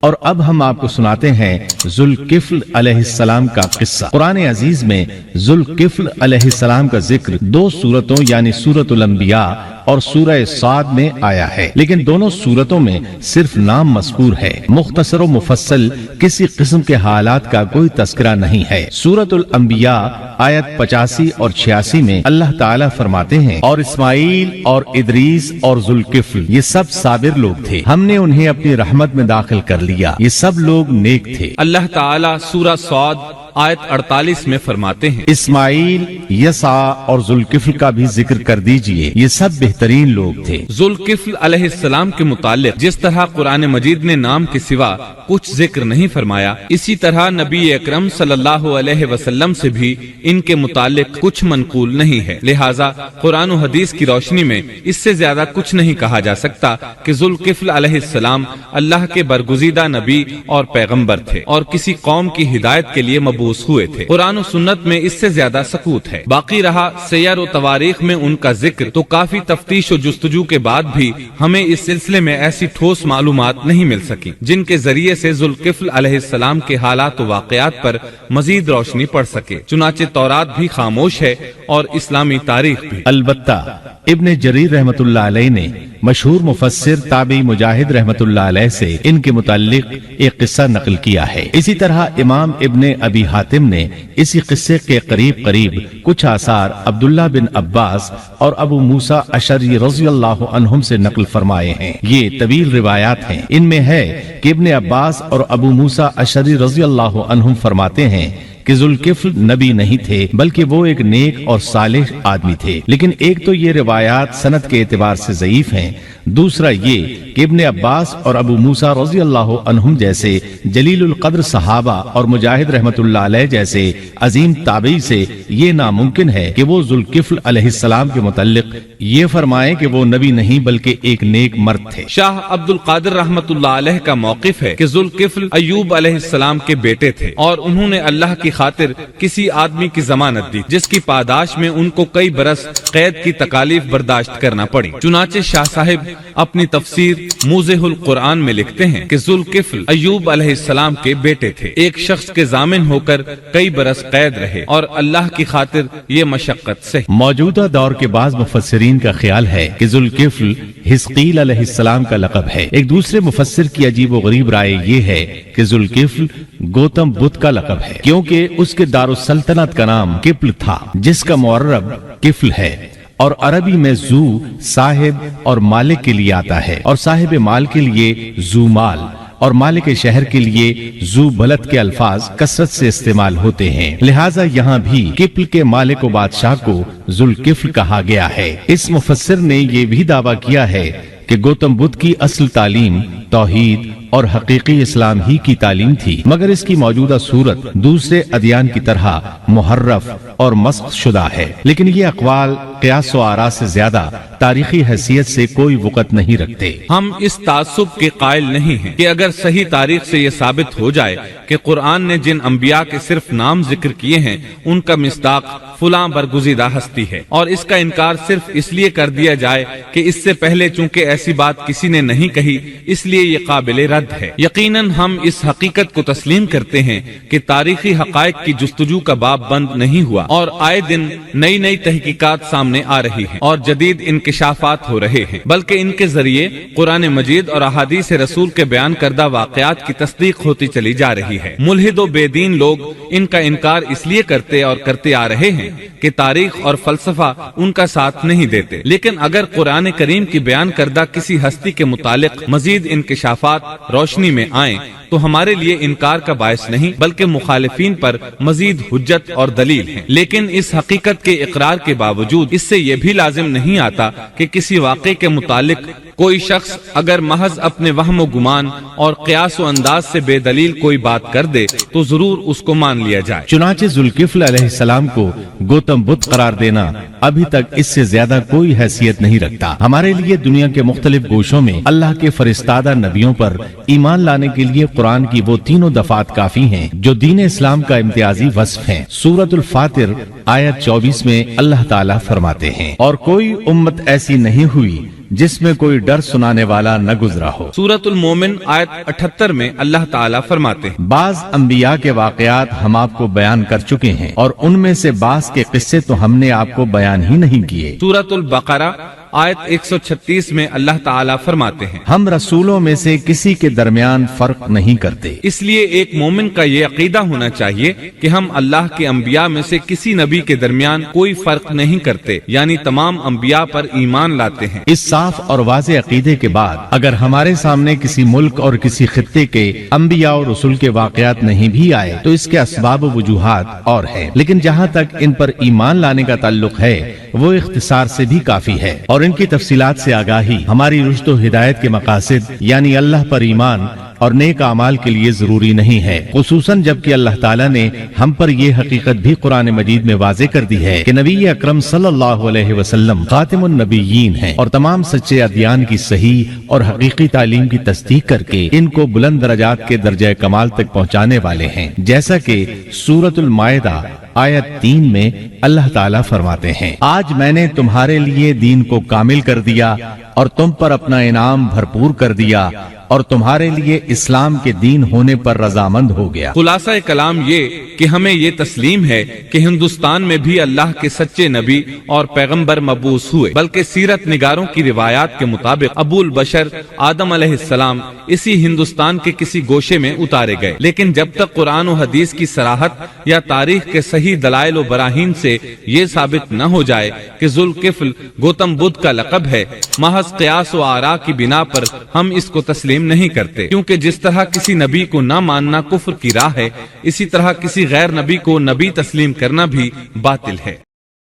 اور اب ہم آپ کو سناتے ہیں ذوالکفل علیہ السلام کا قصہ۔ قرآن عزیز میں ذوالکفل علیہ السلام کا ذکر دو سورتوں یعنی سورۃ الانبیاء اور سورہ صاد میں آیا ہے، لیکن دونوں سورتوں میں صرف نام مذکور ہے، مختصر و مفصل کسی قسم کے حالات کا کوئی تذکرہ نہیں ہے۔ سورۃ الانبیاء آیت 85 اور 86 میں اللہ تعالیٰ فرماتے ہیں، اور اسماعیل اور ادریس اور ذوالکفل یہ سب صابر لوگ تھے، ہم نے انہیں اپنی رحمت میں داخل کر لیا، یہ سب لوگ نیک تھے۔ اللہ تعالیٰ سورہ صاد آیت 48 میں فرماتے ہیں، اسماعیل، یسع اور ذوالکفل کا بھی ذکر کر دیجئے، یہ سب بہترین لوگ تھے۔ ذوالکفل علیہ السلام کے متعلق جس طرح قرآن مجید نے نام کے سوا کچھ ذکر نہیں فرمایا، اسی طرح نبی اکرم صلی اللہ علیہ وسلم سے بھی ان کے متعلق کچھ منقول نہیں ہے، لہٰذا قرآن و حدیث کی روشنی میں اس سے زیادہ کچھ نہیں کہا جا سکتا کہ ذوالکفل علیہ السلام اللہ کے برگزیدہ نبی اور پیغمبر تھے اور کسی قوم کی ہدایت کے لیے مبعوث ہوئے تھے۔ قرآن و سنت میں اس سے زیادہ سکوت ہے۔ باقی رہا سیر و تواریخ میں ان کا ذکر، تو کافی تفتیش و جستجو کے بعد بھی ہمیں اس سلسلے میں ایسی ٹھوس معلومات نہیں مل سکی جن کے ذریعے سے ذوالکفل علیہ السلام کے حالات و واقعات پر مزید روشنی پڑ سکے، چنانچہ تورات بھی خاموش ہے اور اسلامی تاریخ بھی۔ البتہ ابن جریر رحمت اللہ علیہ نے مشہور مفسر تابعی مجاہد رحمت اللہ علیہ سے ان کے متعلق ایک قصہ نقل کیا ہے۔ اسی طرح امام ابن ابی حاتم نے اسی قصے کے قریب کچھ آثار عبداللہ بن عباس اور ابو موسیٰ اشعری رضی اللہ عنہم سے نقل فرمائے ہیں۔ یہ طویل روایات ہیں، ان میں ہے کہ ابن عباس اور ابو موسیٰ اشعری رضی اللہ عنہم فرماتے ہیں کہ ذوالکفل نبی نہیں تھے بلکہ وہ ایک نیک اور صالح آدمی تھے، لیکن ایک تو یہ روایات سند کے اعتبار سے ضعیف ہیں، دوسرا یہ کہ ابن عباس اور ابو موسیٰ رضی اللہ عنہم جیسے جلیل القدر صحابہ اور مجاہد رحمت اللہ علیہ جیسے عظیم تابعی سے یہ ناممکن ہے کہ وہ ذوالکفل علیہ السلام کے متعلق یہ فرمائیں کہ وہ نبی نہیں بلکہ ایک نیک مرد تھے۔ شاہ عبد القادر رحمت اللہ علیہ کا موقف ہے کہ ذوالکفل ایوب علیہ السلام کے بیٹے تھے اور انہوں نے اللہ کی خاطر کسی آدمی کی ضمانت دی جس کی پاداش میں ان کو کئی برس قید کی تکالیف برداشت کرنا پڑی۔ چنانچہ شاہ صاحب اپنی تفسیر موضح القرآن میں لکھتے ہیں کہ ذوالکفل ایوب علیہ السلام کے بیٹے تھے، ایک شخص کے ضامن ہو کر کئی برس قید رہے اور اللہ کی خاطر یہ مشقت سے۔ موجودہ دور کے بعض مفسرین کا خیال ہے کہ ذوالکفل حزقیل علیہ السلام کا لقب ہے۔ ایک دوسرے مفسر کی عجیب و غریب رائے یہ ہے کہ ذوالکفل گوتم بدھ کا لقب ہے، کیونکہ اس کے دارالسلطنت کا نام کفل تھا جس کا معرب کفل ہے، اور عربی میں ذو صاحب اور مالک کے لیے آتا ہے، اور صاحب مال کے لیے ذو مال اور مالک شہر کے لیے ذو بلد کے الفاظ کثرت سے استعمال ہوتے ہیں، لہٰذا یہاں بھی کفل کے مالک و بادشاہ کو ذوالکفل کہا گیا ہے۔ اس مفسر نے یہ بھی دعویٰ کیا ہے کہ گوتم بدھ کی اصل تعلیم توحید اور حقیقی اسلام ہی کی تعلیم تھی، مگر اس کی موجودہ صورت دوسرے ادیان کی طرح محرف اور مسخ شدہ ہے، لیکن یہ اقوال قیاس و آراء سے زیادہ تاریخی حیثیت سے کوئی وقت نہیں رکھتے۔ ہم اس تعصب کے قائل نہیں ہیں کہ اگر صحیح تاریخ سے یہ ثابت ہو جائے کہ قرآن نے جن انبیاء کے صرف نام ذکر کیے ہیں ان کا مصداق فلاں برگزیدہ ہستی ہے، اور اس کا انکار صرف اس لیے کر دیا جائے کہ اس سے پہلے چونکہ ایسی بات کسی نے نہیں کہی اس لیے یہ قابل رد ہے۔ یقیناً ہم اس حقیقت کو تسلیم کرتے ہیں کہ تاریخی حقائق کی جستجو کا باب بند نہیں ہوا اور آئے دن نئی تحقیقات سامنے آ رہی ہیں اور جدید انکشافات ہو رہے ہیں، بلکہ ان کے ذریعے قرآن مجید اور احادیث رسول کے بیان کردہ واقعات کی تصدیق ہوتی چلی جا رہی ہے۔ ملحد و بے دین لوگ ان کا انکار اس لیے کرتے آ رہے ہیں کہ تاریخ اور فلسفہ ان کا ساتھ نہیں دیتے، لیکن اگر قرآن کریم کی بیان کردہ کسی ہستی کے متعلق مزید انکشافات روشنی میں آئیں تو ہمارے لیے انکار کا باعث نہیں بلکہ مخالفین پر مزید حجت اور دلیل ہے۔ لیکن اس حقیقت کے اقرار کے باوجود اس سے یہ بھی لازم نہیں آتا کہ کسی واقعے کے متعلق کوئی شخص اگر محض اپنے وہم و گمان اور قیاس و انداز سے بے دلیل کوئی بات کر دے تو ضرور اس کو مان لیا جائے۔ چنانچہ ذوالکفل علیہ السلام کو گوتم بدھ قرار دینا ابھی تک اس سے زیادہ کوئی حیثیت نہیں رکھتا۔ ہمارے لیے دنیا کے مختلف گوشوں میں اللہ کے فرستادہ نبیوں پر ایمان لانے کے لیے قرآن کی وہ تینوں دفعات کافی ہیں جو دین اسلام کا امتیازی وصف ہیں۔ سورۃ الفاتر آیت 24 میں اللہ تعالیٰ فرماتے ہیں، اور کوئی امت ایسی نہیں ہوئی جس میں کوئی ڈر سنانے والا نہ گزرا ہو۔ سورۃ المومن آیت 78 میں اللہ تعالیٰ فرماتے ہیں، بعض انبیاء کے واقعات ہم آپ کو بیان کر چکے ہیں اور ان میں سے بعض کے قصے تو ہم نے آپ کو بیان ہی نہیں کیے۔ سورۃ البقرہ آیت 136 میں اللہ تعالیٰ فرماتے ہیں، ہم رسولوں میں سے کسی کے درمیان فرق نہیں کرتے۔ اس لیے ایک مومن کا یہ عقیدہ ہونا چاہیے کہ ہم اللہ کے انبیاء میں سے کسی نبی کے درمیان کوئی فرق نہیں کرتے، یعنی تمام انبیاء پر ایمان لاتے ہیں۔ اس صاف اور واضح عقیدے کے بعد اگر ہمارے سامنے کسی ملک اور کسی خطے کے انبیاء اور رسول کے واقعات نہیں بھی آئے تو اس کے اسباب و وجوہات اور ہیں، لیکن جہاں تک ان پر ایمان لانے کا تعلق ہے وہ اختصار سے بھی کافی ہے، اور ان کی تفصیلات سے آگاہی ہماری رشد و ہدایت کے مقاصد یعنی اللہ پر ایمان اور نیک اعمال کے لیے ضروری نہیں ہے، خصوصاً جبکہ اللہ تعالیٰ نے ہم پر یہ حقیقت بھی قرآن مجید میں واضح کر دی ہے کہ نبی اکرم صلی اللہ علیہ وسلم خاتم النبیین ہیں اور تمام سچے ادیان کی صحیح اور حقیقی تعلیم کی تصدیق کر کے ان کو بلند درجات کے درجہ کمال تک پہنچانے والے ہیں، جیسا کہ سورۃ المائدہ آیت 3 میں اللہ تعالیٰ فرماتے ہیں، آج میں نے تمہارے لیے دین کو کامل کر دیا اور تم پر اپنا انعام بھرپور کر دیا اور تمہارے لیے اسلام کے دین ہونے پر رضامند ہو گیا۔ خلاصہ کلام یہ کہ ہمیں یہ تسلیم ہے کہ ہندوستان میں بھی اللہ کے سچے نبی اور پیغمبر مبعوث ہوئے، بلکہ سیرت نگاروں کی روایات کے مطابق ابو البشر آدم علیہ السلام اسی ہندوستان کے کسی گوشے میں اتارے گئے، لیکن جب تک قرآن و حدیث کی صراحت یا تاریخ کے صحیح دلائل و براہین سے یہ ثابت نہ ہو جائے کہ ذوالکفل گوتم بدھ کا لقب ہے، محض قیاس و آراء کی بنا پر ہم اس کو تسلیم نہیں کرتے، کیونکہ جس طرح کسی نبی کو نہ ماننا کفر کی راہ ہے، اسی طرح کسی غیر نبی کو نبی تسلیم کرنا بھی باطل ہے۔